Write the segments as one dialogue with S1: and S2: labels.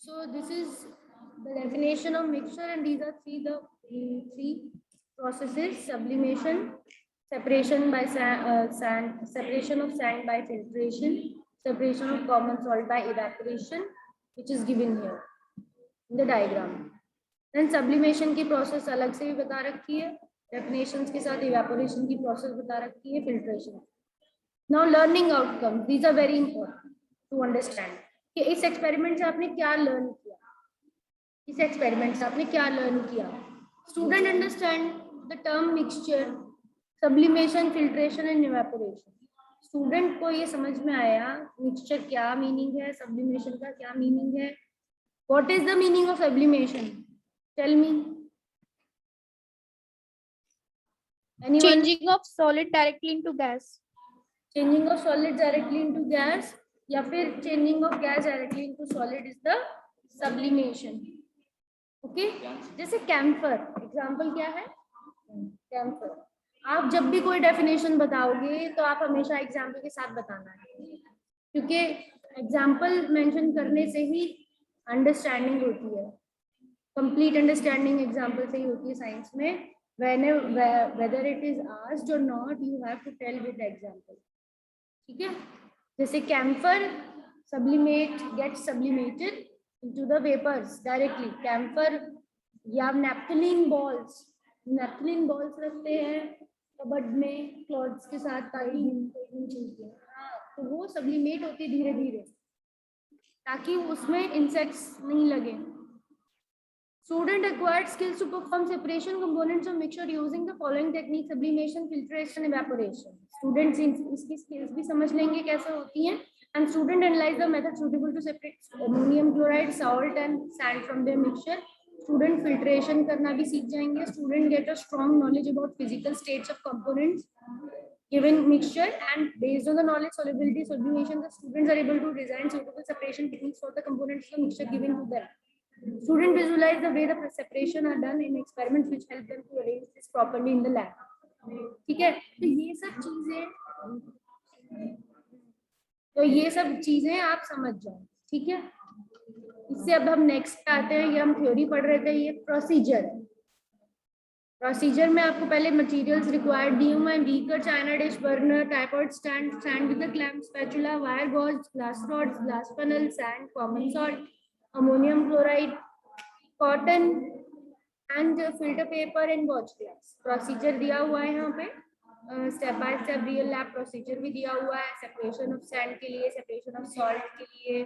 S1: So this is the definition of mixture, and these are three processes: sublimation, separation by sand, separation of sand by filtration, separation of common salt by evaporation, which is given here in the diagram. Then sublimation की process अलग से भी बता रखी है, definitions के साथ evaporation की process बता रखी है, filtration. Now learning outcomes, these are very important to understand. कि इस एक्सपेरिमेंट से आपने क्या लर्न किया, इस एक्सपेरिमेंट से आपने क्या लर्न किया. Student understand the term mixture, sublimation, filtration and evaporation. Student को ये समझ में आया मिक्सचर क्या मीनिंग है, सब्लिमेशन का क्या मीनिंग है. What is the meaning of sublimation? Tell me.
S2: Changing of solid directly into gas.
S1: Changing of solid directly into gas या फिर changing of gas directly into solid is the sublimation. Okay जैसे camphor, example क्या है? Camphor. आप जब भी कोई definition बताओगे तो आप हमेशा एग्जाम्पल के साथ बताना है, क्योंकि एग्जाम्पल मेंशन करने से ही अंडरस्टैंडिंग होती है. कंप्लीट अंडरस्टैंडिंग एग्जाम्पल से ही होती है साइंस में. whether it is asked or not, you have to tell with example. ठीक है. जैसे camphor sublimate gets sublimated into the vapors directly. Camphor या naphthalene balls रखते हैं कबर्ड में क्लॉथ्स के साथ तो वो सब्लिमेट होती है धीरे धीरे ताकि उसमें इंसेक्ट्स नहीं लगे. Student acquired skills to perform separation components of mixture using the following technique: sublimation, filtration, evaporation. Students इसकी skills भी समझ लेंगे कैसे होती हैं. And student analyze the method suitable to separate ammonium chloride, salt and sand from their mixture. Student filtration करना भी सीख जाएंगे. Student get a strong knowledge about physical states of components given mixture, and based on the knowledge, solubility, sublimation, the students are able to design suitable separation techniques for the components of the mixture given to them. Student visualize the way the separation are done in experiments, which help them to arrange this properly in the lab. ठीक है. तो ये सब चीजें आप समझ जाओ. ठीक है. इससे अब हम नेक्स्ट आते हैं. ये हम थ्योरी पढ़ रहे थे, ये प्रोसीजर है. प्रोसीजर में आपको पहले मटेरियल्स रिक्वायर्ड दी हूँ मैं: beaker, china dish, burner, tripod stand, sand with the clamp, spatula, wire gauze, glass rods, glass funnel, sand, common salt, ammonium chloride, cotton and filter paper and watch glass. Procedure दिया हुआ है यहाँ पे, step by step real lab procedure भी दिया हुआ है. Separation of sand के लिए, सेपरेशन ऑफ सॉल्ट के लिए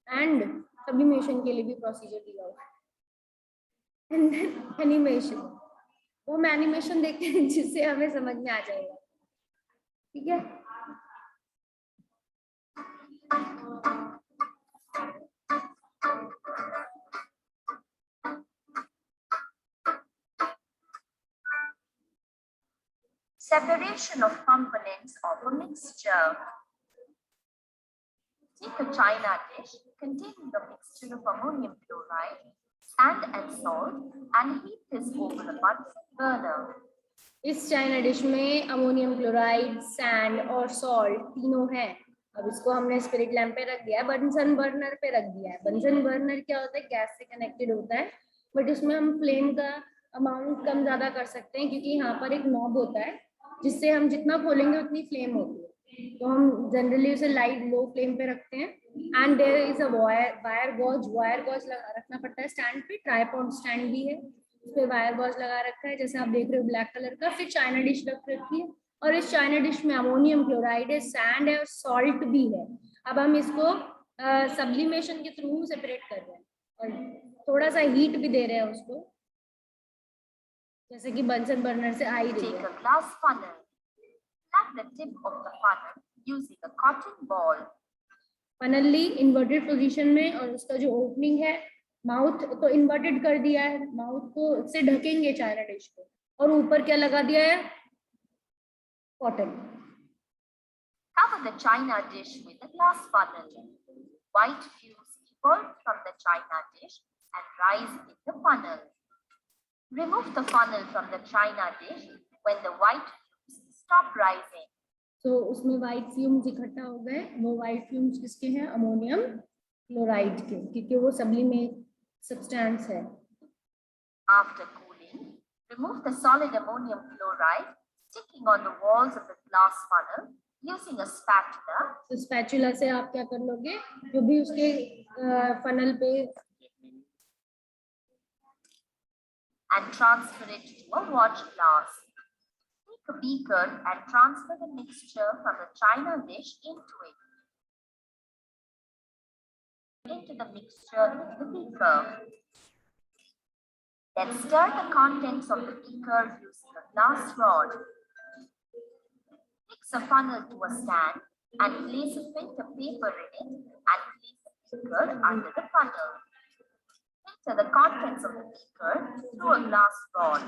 S1: एंड सब्लिमेशन के लिए भी प्रोसीजर दिया हुआ है. एंड देन एनिमेशन, वो एनिमेशन देखते हैं जिससे हमें समझ में आ जाएगा. ठीक है.
S3: Separation of components of a mixture. Take a china dish containing a mixture of ammonium chloride, sand and salt and heat this over a Bunsen burner.
S1: इस चाइना डिश में अमोनियम क्लोराइड, सैंड और salt तीनों हैं. अब इसको हमने spirit lamp पे रख दिया है, बंसन बर्नर पे रख दिया है. बंसन बर्नर क्या होता है? गैस से कनेक्टेड होता है, बट इसमें हम फ्लेम का अमाउंट कम ज्यादा कर सकते हैं क्योंकि यहाँ पर एक नॉब होता है जिससे हम जितना खोलेंगे उतनी फ्लेम होती है. तो हम जनरली उसे लाइट लो फ्लेम पे रखते हैं. And there is a wire gauze रखना पड़ता है स्टैंड पे. ट्राइपॉड स्टैंड भी है, उस पे वायर गॉज लगा रखा है जैसे आप देख रहे हो ब्लैक कलर का. फिर चाइना डिश रख रखी है और इस चाइना डिश में अमोनियम क्लोराइड है, सैंड है और सॉल्ट भी है. अब हम इसको सब्लिमेशन के थ्रू सेपरेट कर रहे हैं और थोड़ा सा हीट भी दे रहे हैं उसको, जैसे कि बंसन बर्नर से आ ही रही है.
S3: Take a glass funnel. Plug the tip of the funnel using a cotton ball.
S1: Funnel inverted position में, और उसका जो ओपनिंग है माउथ तो इन्वर्टेड कर दिया है. माउथ को से ढकेंगे चाइना डिश को और ऊपर क्या लगा दिया है? Cotton.
S3: Cover the china dish with a glass funnel. White fumes evolve from the china dish and rise in the funnel. Remove the funnel from the china dish when the white fumes stop rising.
S1: तो उसमें white fumes इकट्ठा हो गए. वो white fumes किसके हैं? Ammonium chloride के, क्योंकि वो सब्लिमेट सब्सटेंस है।
S3: After cooling, remove the solid ammonium chloride sticking on the walls of the glass funnel using a spatula.
S1: तो स्पैचुला से आप क्या कर लोगे, जो भी उसके फनल पे,
S3: And transfer it to a watch glass. Take a beaker and transfer the mixture from the china dish into it. Into the mixture in the beaker. Then stir the contents of the beaker using a glass rod. Fix a funnel to a stand and place a filter paper in it and place the beaker under the funnel. Filter the contents of the beaker through a glass rod.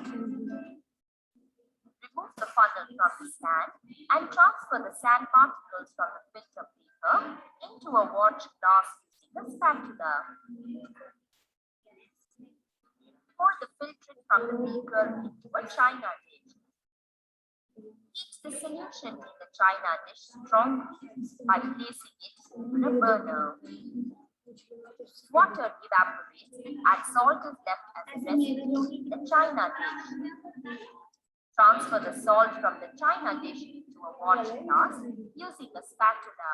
S3: Remove the funnel from the stand and transfer the sand particles from the filter paper into a watch glass using a spatula. Pour the filtrate from the beaker into a china dish. Heat the solution in the china dish strongly by placing it over a burner. Water evaporates and salt is left as a residue in the china dish. Transfer the salt from the china dish into a watch glass using a spatula.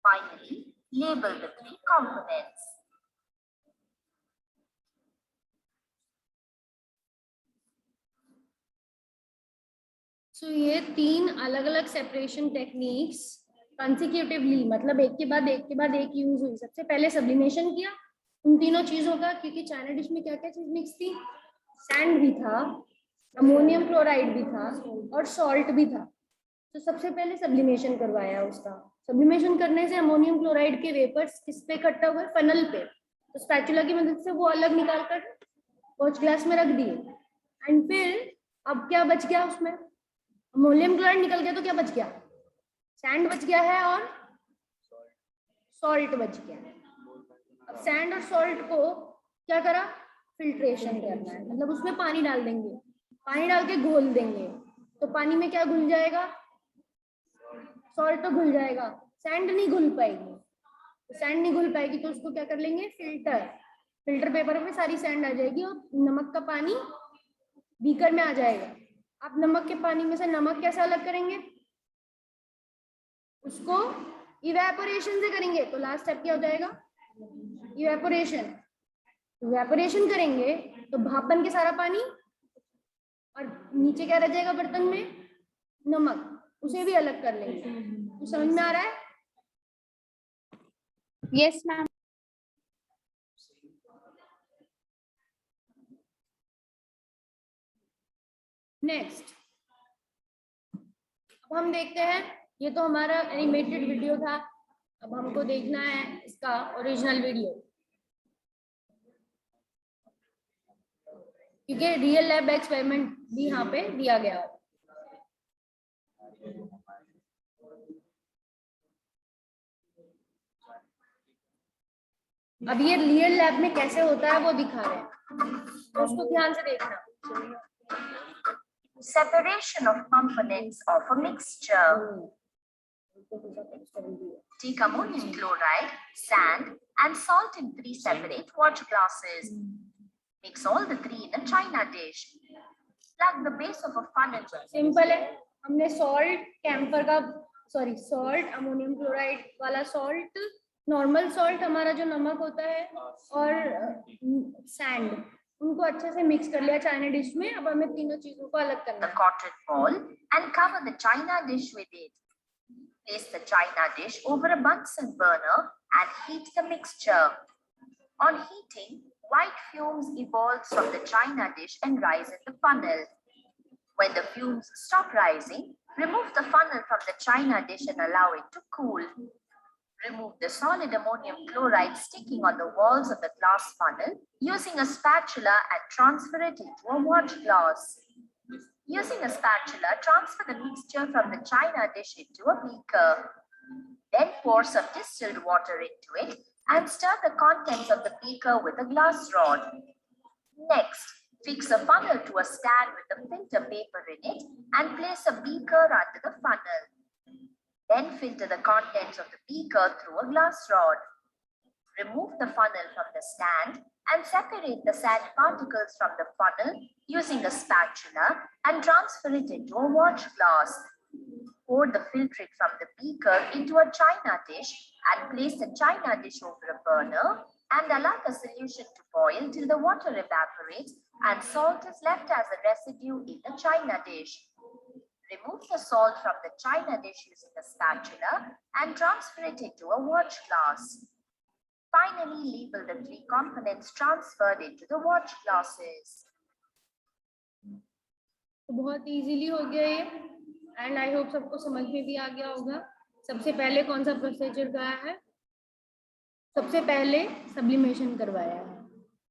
S3: Finally, label the three components.
S1: सो ये 3 अलग अलग separation techniques consecutively, मतलब एक के बाद एक use हुई। सबसे पहले सब्लिमेशन किया उन तीनों चीजों का, क्योंकि चाइना डिश में क्या क्या चीज मिक्स थी, सैंड भी था, अमोनियम क्लोराइड भी था और सॉल्ट भी था। तो सबसे पहले सब्लिमेशन करवाया उसका। सब्लिमेशन करने से अमोनियम क्लोराइड के वेपर्स किस पे इकट्ठा हुए, फनल पे। तो स्पैचुला की मदद से वो अलग निकाल कर वॉच ग्लास में रख दिए। एंड फिर अब क्या बच गया उसमें, अमोनियम क्लोराइड निकल गया तो क्या बच गया, सैंड बच गया है और सॉल्ट बच गया। अब सैंड और सॉल्ट को क्या करा, फिल्ट्रेशन करना है, मतलब उसमें पानी डाल देंगे, पानी डाल के घोल देंगे। तो पानी में क्या घुल जाएगा, सॉल्ट तो घुल जाएगा, सैंड नहीं घुल पाएगी। तो सैंड नहीं घुल पाएगी तो उसको क्या कर लेंगे, फिल्टर पेपर में सारी सैंड आ जाएगी और नमक का पानी बीकर में आ जाएगा। आप नमक के पानी में से नमक कैसे अलग करेंगे, उसको इवेपोरेशन से करेंगे। तो लास्ट स्टेप क्या हो जाएगा, इवेपोरेशन करेंगे तो भाप बन के सारा पानी, और नीचे क्या रह जाएगा बर्तन में, नमक, उसे भी अलग कर लेंगे। तो समझ में आ रहा है?
S2: Yes, ma'am.
S1: नेक्स्ट अब हम देखते हैं, ये तो हमारा एनिमेटेड वीडियो था, अब हमको देखना है इसका ओरिजिनल वीडियो, क्योंकि रियल लैब एक्सपेरिमेंट भी यहाँ पे दिया गया है। अब ये रियल लैब में कैसे होता है वो दिखा रहे हैं, तो उसको ध्यान से देखना।
S3: Separation of components of a mixture. Take ammonium chloride, sand, and salt in 3 separate watch glasses. Mix all the 3 in a china dish. Plug the base of a funnel.
S1: Simple है, हमने सॉल्ट अमोनियम क्लोराइड वाला salt, normal salt हमारा जो नमक होता है, और sand, उनको अच्छे से मिक्स कर लिया चाइना डिश में। अब हमें तीनों चीजों को अलग करना
S3: The
S1: है।
S3: cotton ball and cover the china dish with it. Place the china dish over a Bunsen burner and heat the mixture. On heating, white fumes evolve from the china dish and rise in the funnel. When the fumes stop rising, remove the funnel from the china dish and allow it to cool. Remove the solid ammonium chloride sticking on the walls of the glass funnel using a spatula and transfer it into a watch glass. Using a spatula, transfer the mixture from the china dish into a beaker. Then pour some distilled water into it and stir the contents of the beaker with a glass rod. Next, Fix a funnel to a stand with a filter paper in it and place a beaker under the funnel. Then filter the contents of the beaker through a glass rod. Remove the funnel from the stand and separate the sand particles from the funnel using a spatula and transfer it into a watch glass. Pour the filtrate from the beaker into a china dish and place the china dish over a burner and allow the solution to boil till the water evaporates and salt is left as a residue in the china dish. Remove the salt from the china dish using a spatula and transfer it into a watch glass. Finally, label the 3 components transferred into the watch glasses.
S1: तो बहुत easily हो गया ये and I hope सबको समझ में भी आ गया होगा। सबसे पहले कौन सा प्रोसीजर गया है? सबसे पहले सब्लिमेशन करवाया है,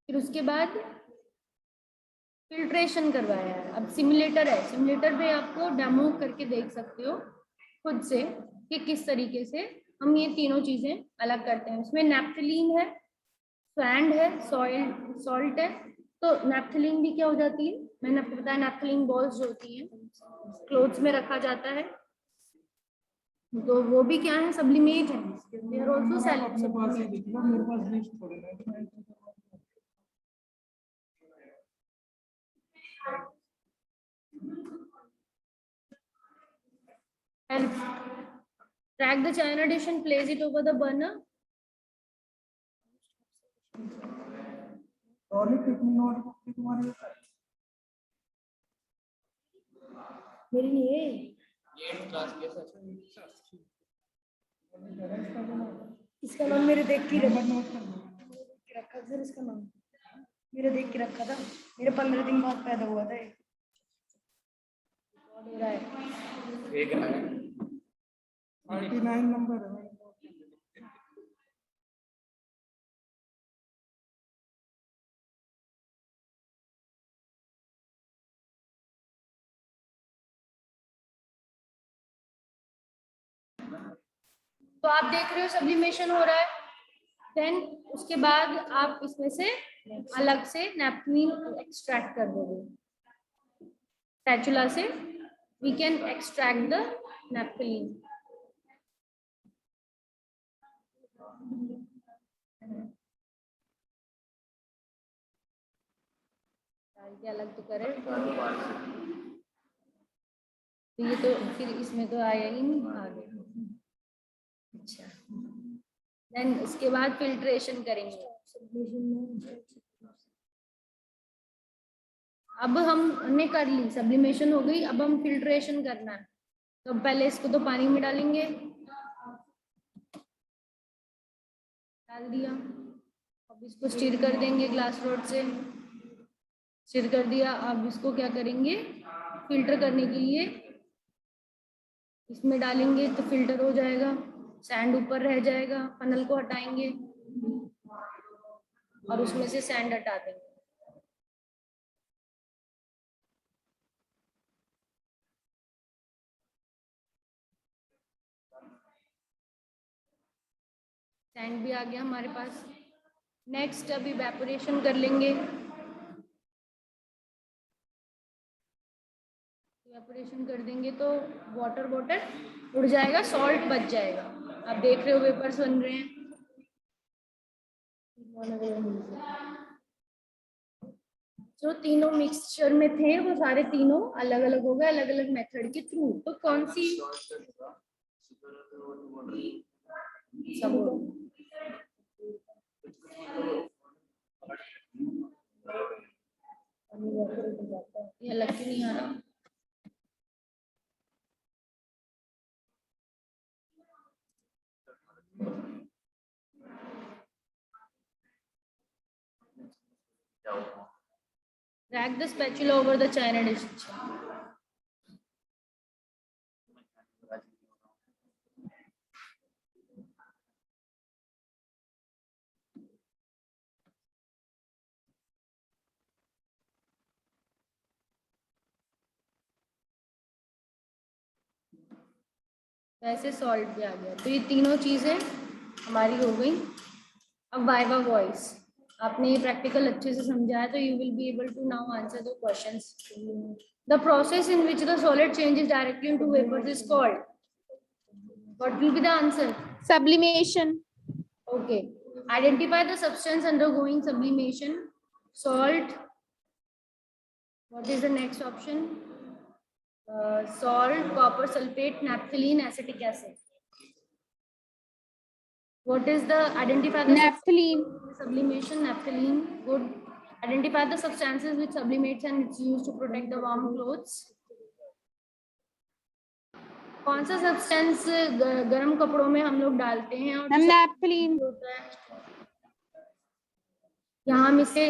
S1: फिर उसके बाद फिल्ट्रेशन करवाया है। अब सिमुलेटर है, सिमुलेटर पे आपको डेमो करके देख सकते हो खुद से कि किस तरीके से हम ये तीनों चीजें अलग करते हैं। इसमें नैप्थलीन है, सैंड है, सॉल्ट है। तो नैप्थलीन भी क्या हो जाती है, मैंने आपको बताया नैप्थलीन बॉल्स जो होती हैं क्लोथ्स में रखा जाता है, तो वो भी क्या है, सब्लिमेट है। They are also sublimate. And drag the china dish and place it over the burner. मेरी नहीं है इसका नाम मेरे देख के रखा सर, इसका नाम मेरे देख के रखा था, मेरे 15 दिन बाद पैदा हुआ था ये। हो रहा है
S4: एक है
S5: 89 नंबर है।
S1: तो आप देख रहे हो सब्लिमेशन हो रहा है। देन उसके बाद आप इसमें से अलग से नैपकिन एक्सट्रैक्ट कर दोगे स्पैचुला से। We can extract the napkin. अलग तो करे, तो ये तो फिर इसमें तो आया ही नहीं, आ गया। अच्छा, देन उसके बाद फिल्ट्रेशन करेंगे। अब हमने कर ली, सब्लिमेशन हो गई, अब हम फिल्ट्रेशन करना है। तो पहले इसको तो पानी में डालेंगे, डाल दिया। अब इसको स्टिर कर देंगे ग्लास रॉड से, स्टिर कर दिया। अब इसको क्या करेंगे, फिल्टर करने के लिए इसमें डालेंगे तो फिल्टर हो जाएगा। सैंड ऊपर रह जाएगा, फनल को हटाएंगे और उसमें से सैंड हटा देंगे। सैंड भी आ गया हमारे पास। नेक्स्ट अब इवेपोरेशन कर लेंगे। इवेपोरेशन कर देंगे तो वाटर उड़ जाएगा, सॉल्ट बच जाएगा। आप देख रहे हो वेपर्स बन रहे हैं। जो तीनों मिक्सचर में थे वो सारे तीनों अलग अलग हो गए, अलग अलग मेथड के थ्रू। तो कौन सी सब ये अलग क्यों नहीं आ रहा? Drag the spatula over the china dish. वैसे सॉल्ट भी आ गया। तो ये तीनों चीजें हमारी हो गई। अब वाइवा वॉइस, आपने ये प्रैक्टिकल अच्छे से समझा है तो you will be able to now answer the questions. The process in which the solid changes directly into vapours is called. What will be the answer?
S2: Sublimation.
S1: Okay. Identify the substance undergoing sublimation. Salt. What is the next option? Salt, copper sulfate, naphthalene, acetic acid. What is the identify the
S2: Naphthalene.
S1: sublimation? Naphthalene. Good. Identify the substances which sublimates and it's used to protect the warm clothes. कौन सा substance गर्म कपड़ों में हम लोग डालते हैं और
S2: Naphthalene.
S1: होता है. यहाँ हम इसे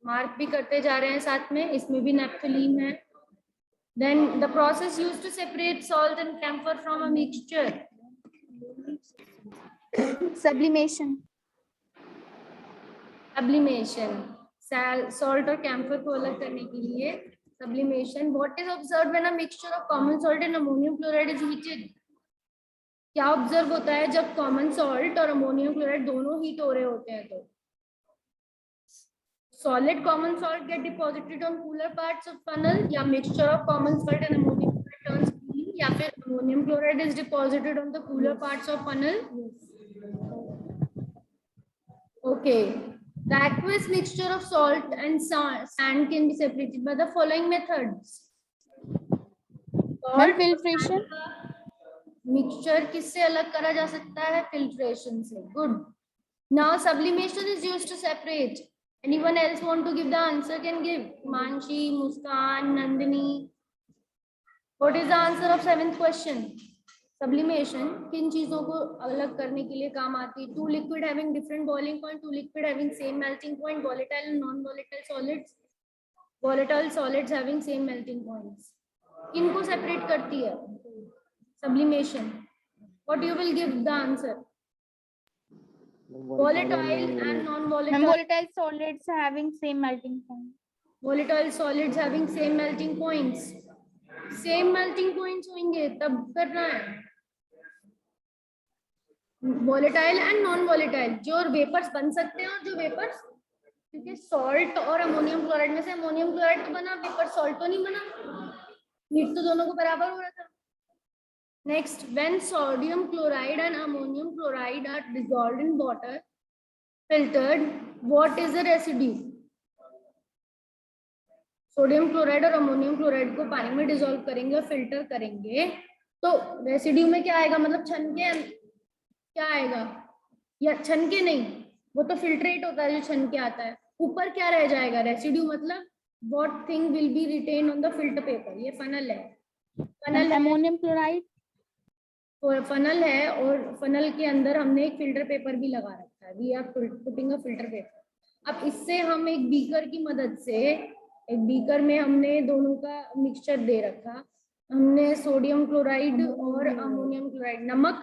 S1: मार्क भी करते जा रहे हैं साथ में. इसमें भी नैप्थलीन है. Then the process used to separate salt and camphor from a mixture.
S2: Sublimation.
S1: Sublimation. Salt और camphor को अलग करने के लिए sublimation. What is observed when a mixture of common salt and ammonium chloride is heated? क्या observe होता है जब कॉमन सॉल्ट और अमोनियम क्लोराइड दोनों हीट हो रहे होते हैं? तो solid common salt get deposited on cooler parts of funnel या mixture of common salt and ammonium chloride turns clean या फिर ammonium chloride is deposited on the cooler parts of funnel. Okay. The aqueous mixture of salt and sand can be separated by the following methods.
S2: Filtration.
S1: Mixture किससे अलग करा जा सकता है? Filtration से. Good. Now sublimation is used to separate. Anyone else want to give the answer? Can give. Mansi, Muskan, Nandini. What is the answer of 7th question? Sublimation किन चीजों को अलग करने के लिए काम आती है? Two liquid having different boiling point, two liquid having same melting point, volatile and non volatile solids, volatile solids having same melting points. इनको सेपरेट करती है sublimation. What you will give the answer? Volatile and non-volatile.
S2: Volatile solids having same melting point.
S1: Volatile solids having same melting points. Same melting points होंगे तब करना है. Volatile and non-volatile जो vapours बन सकते हैं और जो वेपर्स, क्योंकि सॉल्ट और अमोनियम क्लोराइड में से अमोनियम क्लोराइड तो बना, वेपर सॉल्ट तो नहीं बना. हीट तो दोनों को बराबर हो रहा था. Next, when sodium chloride and ammonium chloride are dissolved in water, filtered, what is the residue? Sodium chloride और अमोनियम क्लोराइड को पानी में डिसॉल्व करेंगे और फिल्टर करेंगे तो रेसिड्यू में क्या आएगा? मतलब छन के क्या आएगा? या छन के नहीं, वो तो फिल्ट्रेट होता है जो छन के आता है. ऊपर क्या रह जाएगा? रेसिड्यू. मतलब what thing will be retained on the filter paper? ये फनल है. Funnel
S2: ammonium chloride.
S1: फनल है और फनल के अंदर हमने एक फिल्टर पेपर भी लगा रखा है. We are putting a filter paper. अब इससे हम एक बीकर की मदद से, एक बीकर में हमने दोनों का मिक्सचर दे रखा. हमने सोडियम क्लोराइड और अमोनियम क्लोराइड, नमक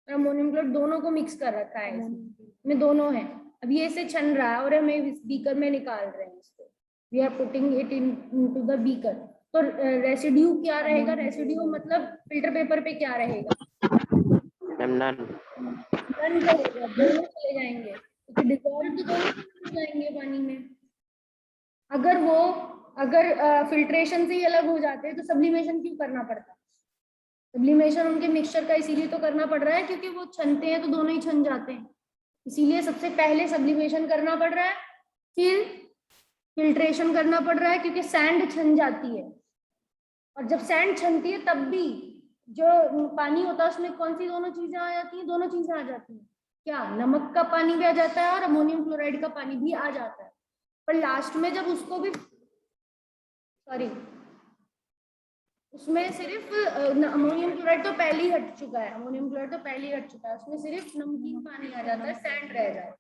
S1: और अमोनियम क्लोराइड दोनों को मिक्स कर रखा है. इसमें दोनों है. अब ये से छन रहा है और हमें इस बीकर में निकाल रहे हैं इसको. We are putting it into the beaker. तो रेसिड्यू क्या रहेगा? रेसिड्यू मतलब फिल्टर पेपर पे क्या रहेगा?
S4: नन
S1: रहेगा. दोनों चले जाएंगे क्योंकि डिसॉल्व तो दोनों हो जाएंगे पानी में. अगर फिल्ट्रेशन से ही अलग हो जाते हैं तो सब्लिमेशन क्यों करना पड़ता? सब्लिमेशन उनके मिक्सचर का इसीलिए तो करना पड़ रहा है क्योंकि वो छनते हैं तो दोनों ही छन जाते हैं. इसीलिए सबसे पहले सब्लिमेशन करना पड़ रहा है, फिर फिल्ट्रेशन करना पड़ रहा है क्योंकि सैंड छन जाती है. और जब सैंड छनती है तब भी जो पानी होता है उसमें कौन सी दोनों चीजें आ जाती हैं? दोनों चीजें आ जाती हैं. क्या? नमक का पानी भी आ जाता है और अमोनियम क्लोराइड का पानी भी आ जाता है. पर लास्ट में जब उसको भी उसमें सिर्फ अमोनियम क्लोराइड तो पहले ही हट चुका है. अमोनियम क्लोराइड तो पहले ही हट चुका है. उसमें सिर्फ नमकीन पानी आ जाता है, सैंड रह जाता है.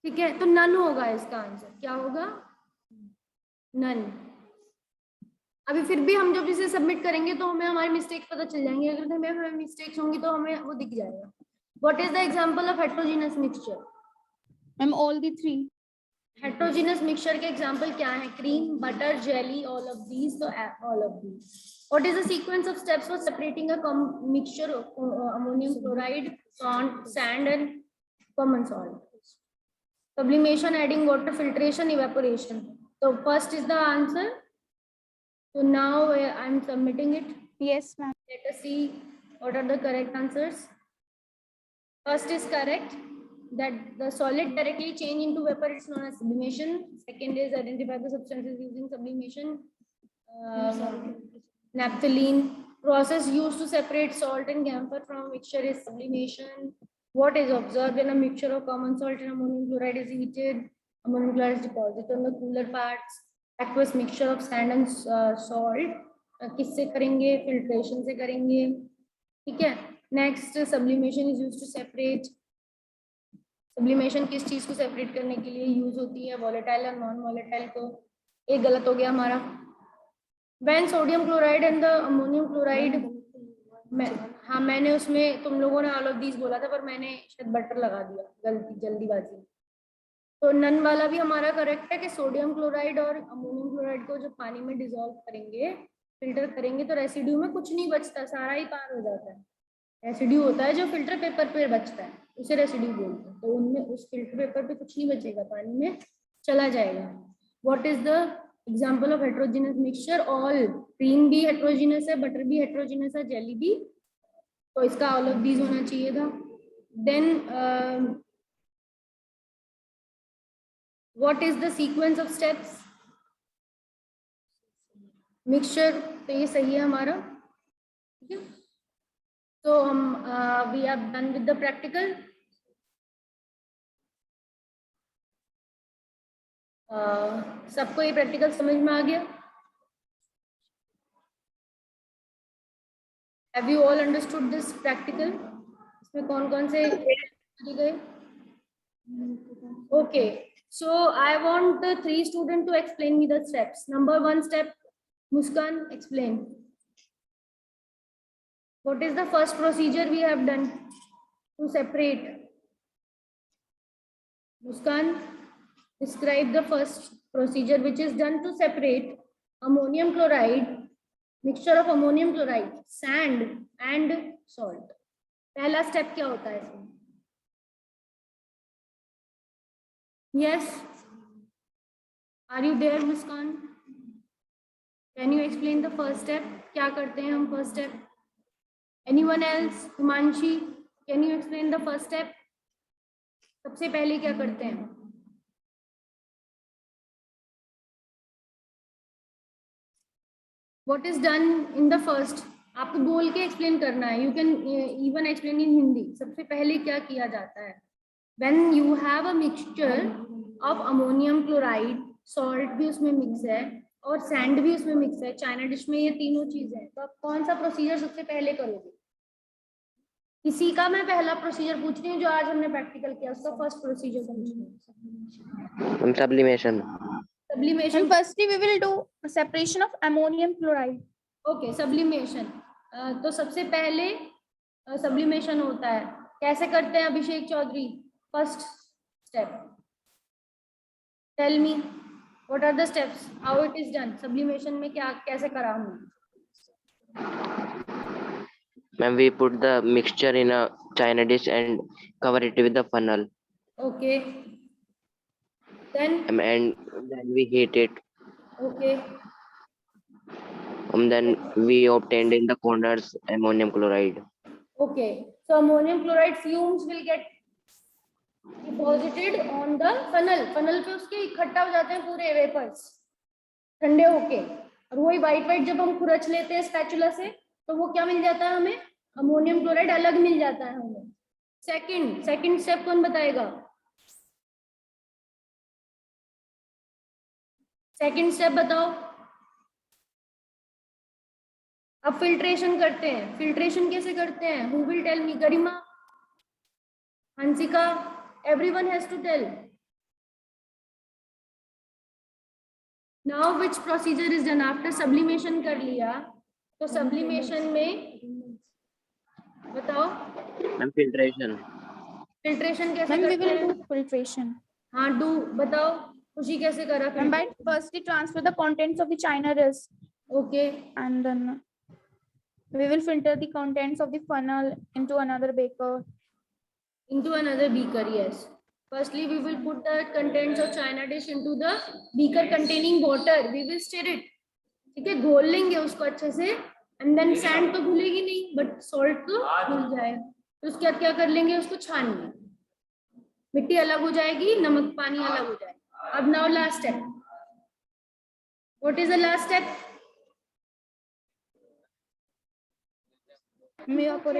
S1: ठीक है, तो नन होगा इसका आंसर. क्या होगा? नन. अभी फिर भी हम जब इसे सबमिट करेंगे तो हमें हमारी मिस्टेक पता चल जाएंगे. अगर हमें मिस्टेक्स होंगी तो हमें वो दिख जाएगा. What is the example of heterogeneous mixture?
S2: Ma'am all the three.
S1: Heterogeneous mixture के एग्जांपल क्या है? Cream, butter, jelly, all of these. तो all of these. What is the sequence of steps for separating a mixture ammonium chloride, sand and common salt? Sublimation, adding water, filtration, evaporation. So first is the answer. So now I'm submitting it.
S2: Yes, ma'am.
S1: Let us see what are the correct answers. First is correct, that the solid directly change into vapor, it's known as sublimation. Second is identify the substances using sublimation. Naphthalene. Process used to separate salt and camphor from a mixture is sublimation. What is observed when a mixture of common salt and ammonium chloride is heated? Ammonium chloride is deposited on the cooler parts. Aqueous mixture of sand and salt. किससे करेंगे? Filtration से करेंगे. ठीक है. Next, sublimation is used to separate. Sublimation किस चीज को separate करने के लिए use होती है? Volatile और non volatile को. एक गलत हो गया हमारा. When sodium chloride and the ammonium chloride, हाँ मैंने उसमें तुम लोगों ने all of these बोला था, पर मैंने शायद बटर लगा दिया जल्दीबाजी. तो नन वाला भी हमारा करेक्ट है कि सोडियम क्लोराइड और अमोनियम क्लोराइड को जब पानी में डिसॉल्व करेंगे, फिल्टर करेंगे, तो रेसिड्यू में कुछ नहीं बचता, सारा ही पार हो जाता है. रेसिड्यू होता है जो फिल्टर पेपर पे बचता है, उसे रेसिड्यू बोलते हैं. तो उनमें उस फिल्टर पेपर पे कुछ नहीं बचेगा, पानी में चला जाएगा. What is the example of heterogeneous mixture? All. Cream भी हेटेरोजेनस है, बटर भी हेटेरोजेनस है, जेली भी. तो इसका ऑल ऑफ दीज होना चाहिए था. Then what is the sequence of steps? Mixture, तो ये सही है हमारा. ठीक है. तो हम we are done with the practical. सबको ये प्रैक्टिकल समझ में आ गया? Have you all understood this practical? इसमें कौन कौन से गए? Okay, so I want 3 student to explain me the steps. Number 1 step, Muskan, explain. What is the first procedure we have done to separate? Muskan, describe the first procedure which is done to separate ammonium chloride, mixture of ammonium chloride, sand and salt. पहला step क्या होता है इसमें? Yes, are you there, Muskan? Can you explain the first step? क्या करते हैं हम first step? Anyone else? Himanshi, can you explain the first step? सबसे पहले क्या करते हैं? What is done in the first? आपको बोल के explain करना है. You can even explain in Hindi. सबसे पहले क्या किया जाता है? When you have a mixture of ammonium chloride, salt भी उसमें mix है और सैंड भी उसमें मिक्स है. चाइना डिश में ये तीनों चीजें हैं. तो आप कौन सा प्रोसीजर सबसे पहले करोगे? किसी का मैं पहला प्रोसीजर पूछ रही हूँ जो आज हमने प्रैक्टिकल किया, उसका फर्स्ट प्रोसीजर पूछ रही हूँ.
S4: Sublimation.
S1: Sublimation.
S2: And firstly, we will do separation of ammonium chloride.
S1: Okay, sublimation. तो सबसे पहले सब्लिमेशन होता है. कैसे करते हैं Abhishek Chaudhary? First step, tell me. What are the steps? How it is done? Sublimation में क्या कैसे करा हमने?
S4: When we put the mixture in a china dish and cover it with the funnel.
S1: Okay. Then.
S4: And then we heat it.
S1: Okay.
S4: And then we obtained in the corners ammonium chloride.
S1: Okay. So ammonium chloride fumes will get deposited on the funnel. funnel पे उसके इकट्ठा हो जाते हैं पूरे vapours ठंडे होके, और वही वाइट जब हम खुरच लेते हैं स्पैचुला से, तो वो क्या मिल जाता है हमें? अमोनियम क्लोराइड अलग मिल जाता है हमें. सेकंड स्टेप कौन बताएगा? सेकंड स्टेप बताओ. अब फिल्ट्रेशन करते हैं. फिल्ट्रेशन कैसे करते हैं? Who will tell me? Garima, Hansika, everyone has to tell. Now which procedure is done after sublimation कर लिया, तो sublimation में बताओ.
S4: And filtration.
S1: फिल्ट्रेशन कैसे
S2: When we
S1: करते
S2: will
S1: हैं?
S2: do filtration.
S1: हाँ, do बताओ. खुशी कैसे करा?
S2: And by firstly transfer the contents of the china dish.
S1: Okay.
S2: And then we will filter the contents of the funnel into another beaker.
S1: Into another beaker, yes. Firstly, we will put the contents of china dish into the beaker containing water. We will stir it. ठीक है, घोल लेंगे उसको अच्छे से. And then sand तो घुलेगी नहीं, but salt तो घुल जाएगा. तो उसके बाद क्या कर लेंगे, उसको छान लेंगे. मिट्टी अलग हो जाएगी, नमक पानी अलग हो जाएगा. अब now last step. What is the last step?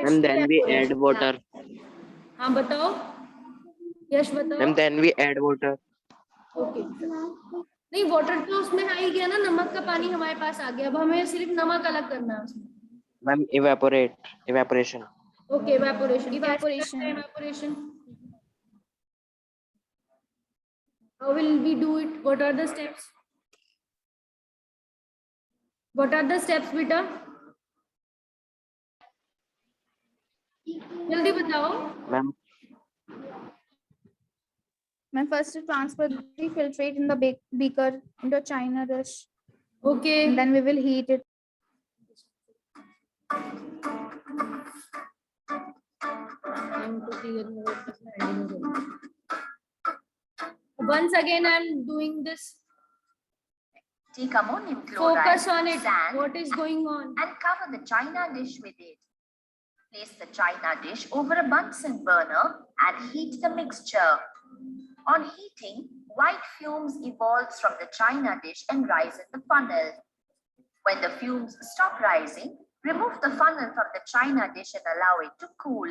S4: And then we add water.
S1: हाँ बताओ, यश बताओ.
S4: And then we add water.
S1: Okay, नहीं वाटर तो उसमें आ ही गया ना, नमक का पानी हमारे पास आ गया. अब हमें सिर्फ नमक अलग करना है उसमें.
S4: Ma'am, evaporation.
S1: Okay, evaporation.
S2: Evaporation.
S1: Evaporation. How will we do it? What are the steps? What are the steps, बेटा? जल्दी बताओ.
S4: Ma'am,
S2: First transfer the filtrate in the beaker into a china dish.
S1: Okay.
S2: And then we will heat it.
S1: Once again, I'm doing this.
S3: Take ammonium chloride,
S1: Focus on it.
S3: sand,
S1: What is going on?
S3: and cover the china dish with it. Place the china dish over a Bunsen burner and heat the mixture. On heating, white fumes evolves from the china dish and rise in the funnel. When the fumes stop rising, remove the funnel from the china dish and allow it to cool.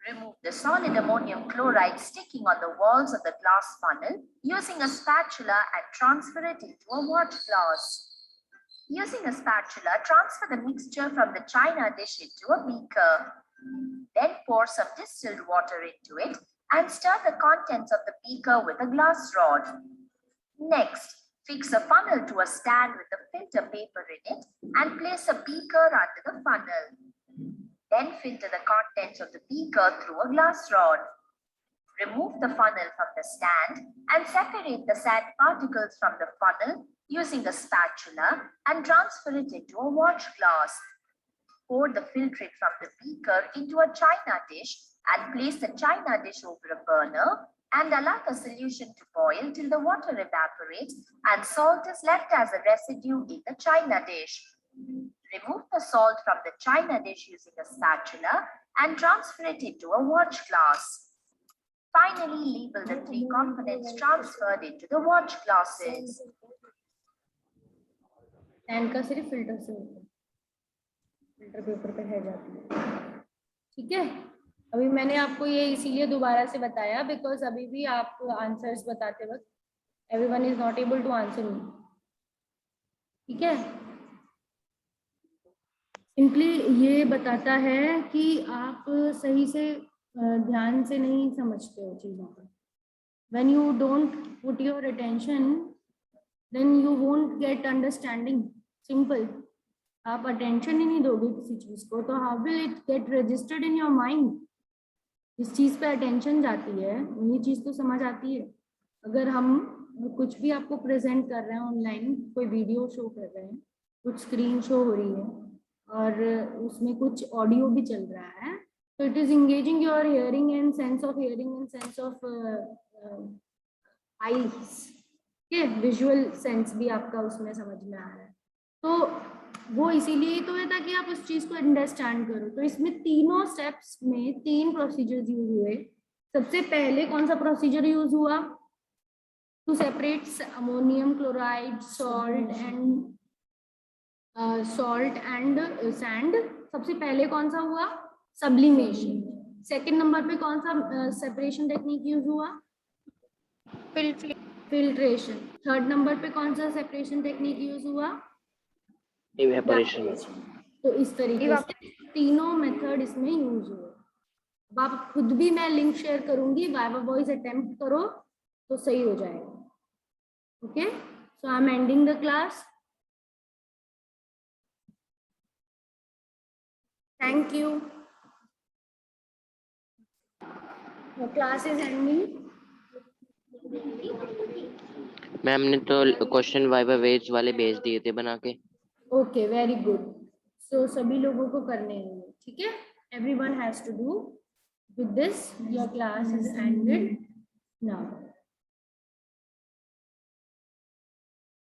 S3: Remove the solid ammonium chloride sticking on the walls of the glass funnel using a spatula and transfer it into a watch glass. Using a spatula, transfer the mixture from the china dish into a beaker. Then pour some distilled water into it and stir the contents of the beaker with a glass rod. Next, fix a funnel to a stand with a filter paper in it and place a beaker under the funnel. Then filter the contents of the beaker through a glass rod. Remove the funnel from the stand and separate the sand particles from the funnel using a spatula and transfer it into a watch glass. Pour the filtrate from the beaker into a china dish and place the china dish over a burner and allow the solution to boil till the water evaporates and salt is left as a residue in the china dish. Remove the salt from the china dish using a spatula and transfer it into a watch glass. Finally, label the 3 components transferred into the watch glasses.
S1: Sand का सिर्फ filter से होता है, filter paper पे रह जाती है. ठीक है, अभी मैंने आपको ये इसीलिए दोबारा से बताया बिकॉज अभी भी आप आंसर्स बताते वक्त everyone is not able to answer me. ठीक है, सिंपली ये बताता है कि आप सही से ध्यान से नहीं समझते हो चीज़ों को. When you don't put your attention then you won't get understanding. Simple, आप अटेंशन ही नहीं दोगे किसी चीज़ को तो how will it get registered in your mind. जिस चीज़ पे अटेंशन जाती है वही चीज़ तो समझ आती है. अगर हम कुछ भी आपको प्रेजेंट कर रहे हैं ऑनलाइन, कोई वीडियो शो कर रहे हैं, कुछ स्क्रीन शो हो रही है और उसमें कुछ ऑडियो भी चल रहा है, तो it is engaging your hearing and sense of hearing and sense of eyes के विजुअल सेंस भी आपका उसमें समझ में आ रहा है. तो वो इसीलिए तो है ताकि आप उस चीज़ को अंडरस्टैंड करो. तो इसमें तीनों स्टेप्स में 3 प्रोसीजर्स यूज हुए. सबसे पहले कौन सा प्रोसीजर यूज हुआ? To separate ammonium chloride, salt and sand. सबसे पहले कौन सा हुआ? सब्लिमेशन. सेकंड नंबर पे कौन सा सेपरेशन टेक्निक यूज हुआ? फिल्ट्रेशन. थर्ड नंबर पे कौन सा सेपरेशन टेक्निक यूज हुआ?
S4: Evaporation.
S1: तो इस तरीके से तीनों मेथड इसमें यूज हुए. अब आप खुद भी, मैं लिंक शेयर करूंगी, वाइवा वॉइस अटेम्प्ट करो तो सही हो जाएगा. Okay, so I am ending the class. Thank you. Class is ending.
S4: Ma'am ने तो क्वेश्चन वाइवा वेज वाले भेज दिए थे बना के.
S1: Okay, very good. सो सभी लोगों को करने हैं, ठीक है. Everyone has to do. With this your class is ended. Now,